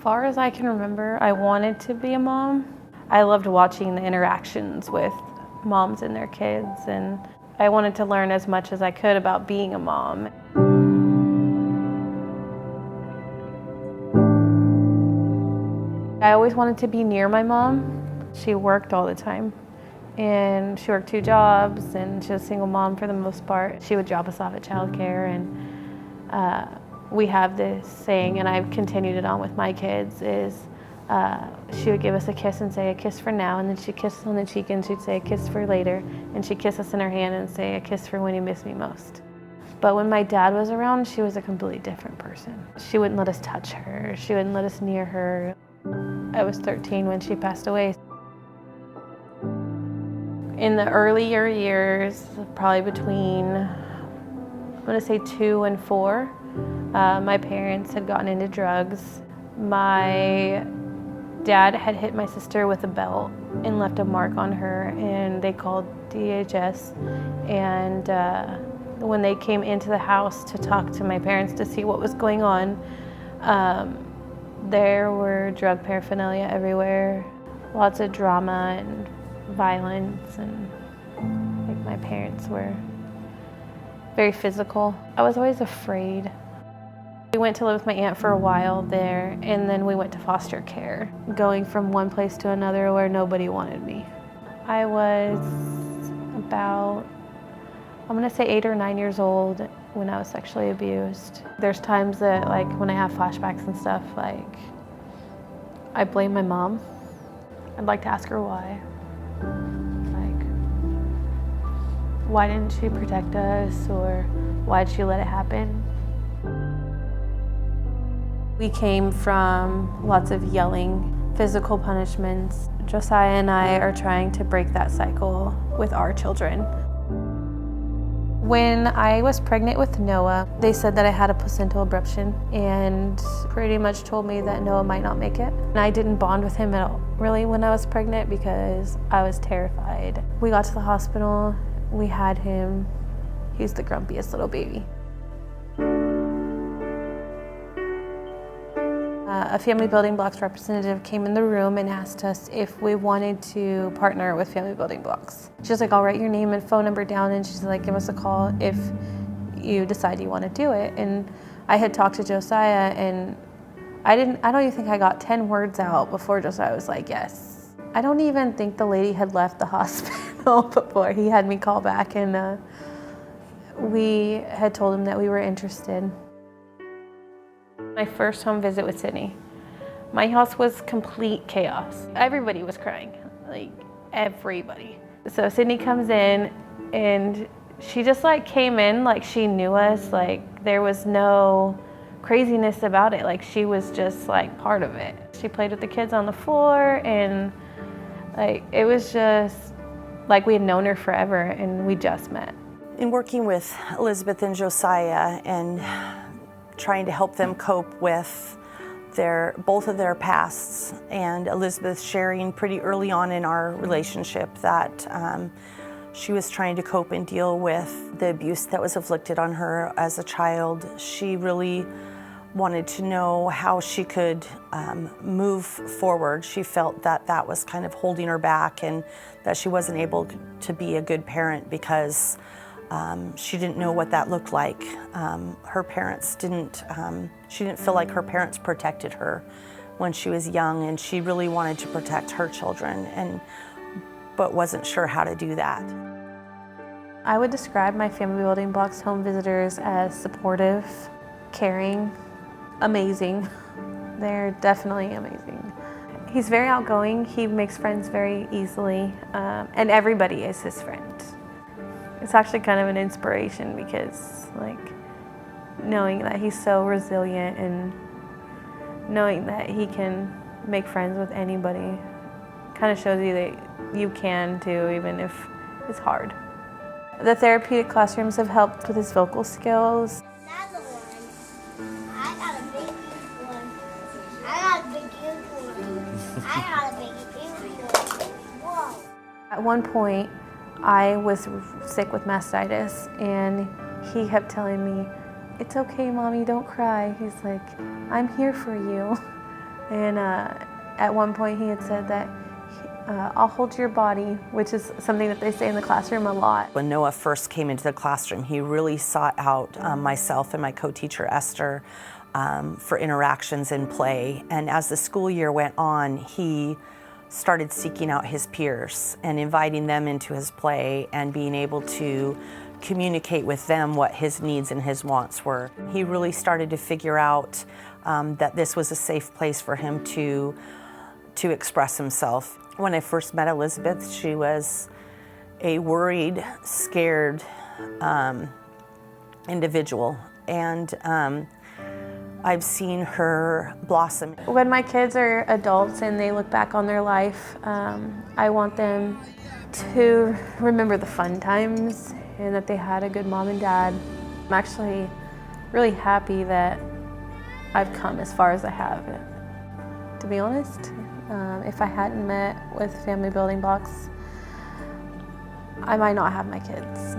far as I can remember, I wanted to be a mom. I loved watching the interactions with moms and their kids, and I wanted to learn as much as I could about being a mom. I always wanted to be near my mom. She worked all the time, and she worked 2 jobs, and she was a single mom for the most part. She would drop us off at childcare, and we have this saying, and I've continued it on with my kids, is she would give us a kiss and say, "A kiss for now," and then she'd kiss us on the cheek and she'd say, "A kiss for later," and she'd kiss us in her hand and say, "A kiss for when you miss me most." But when my dad was around, she was a completely different person. She wouldn't let us touch her. She wouldn't let us near her. I was 13 when she passed away. In the earlier years, probably between, I'm gonna say 2 and 4, my parents had gotten into drugs. My dad had hit my sister with a belt and left a mark on her, and they called DHS. And when they came into the house to talk to my parents to see what was going on, there were drug paraphernalia everywhere, lots of drama and violence, and like my parents were very physical. I was always afraid. We went to live with my aunt for a while there, and then we went to foster care, going from one place to another where nobody wanted me. I was about, I'm gonna say 8 or 9 years old when I was sexually abused. There's times that, like, when I have flashbacks and stuff, like, I blame my mom. I'd like to ask her why. Like, why didn't she protect us, or why did she let it happen? We came from lots of yelling, physical punishments. Josiah and I are trying to break that cycle with our children. When I was pregnant with Noah, they said that I had a placental abruption and pretty much told me that Noah might not make it. And I didn't bond with him at all, really, when I was pregnant, because I was terrified. We got to the hospital, we had him. He's the grumpiest little baby. A Family Building Blocks representative came in the room and asked us if we wanted to partner with Family Building Blocks. She's like, "I'll write your name and phone number down," and she's like, "Give us a call if you decide you want to do it." And I had talked to Josiah, and I don't even think I got 10 words out before Josiah was like, "Yes." I don't even think the lady had left the hospital before he had me call back, and we had told him that we were interested. My first home visit with Sydney, my house was complete chaos. Everybody was crying, like everybody. So Sydney comes in, and she just like came in like she knew us, like there was no craziness about it, like she was just like part of it. She played with the kids on the floor, and like it was just like we had known her forever and we just met. In working with Elizabeth and Josiah and trying to help them cope with both of their pasts, and Elizabeth sharing pretty early on in our relationship that she was trying to cope and deal with the abuse that was inflicted on her as a child. She really wanted to know how she could move forward. She felt that that was kind of holding her back, and that she wasn't able to be a good parent because she didn't know what that looked like. Her parents she didn't feel like her parents protected her when she was young, and she really wanted to protect her children, but wasn't sure how to do that. I would describe my Family Building Blocks home visitors as supportive, caring, amazing. They're definitely amazing. He's very outgoing, he makes friends very easily, and everybody is his friend. It's actually kind of an inspiration, because like knowing that he's so resilient and knowing that he can make friends with anybody kind of shows you that you can too, even if it's hard. The therapeutic classrooms have helped with his vocal skills. Another one. I got a big one. I got a big one. I got a big one. Whoa. At one point, I was sick with mastitis, and he kept telling me, "It's okay, Mommy, don't cry." He's like, "I'm here for you." And at one point he had said that I'll hold your body, which is something that they say in the classroom a lot. When Noah first came into the classroom, he really sought out myself and my co-teacher Esther for interactions and play. And as the school year went on, he started seeking out his peers and inviting them into his play and being able to communicate with them what his needs and his wants were. He really started to figure out that this was a safe place for him to express himself. When I first met Elizabeth, she was a worried, scared individual, and I've seen her blossom. When my kids are adults and they look back on their life, I want them to remember the fun times and that they had a good mom and dad. I'm actually really happy that I've come as far as I have. To be honest, if I hadn't met with Family Building Blocks, I might not have my kids.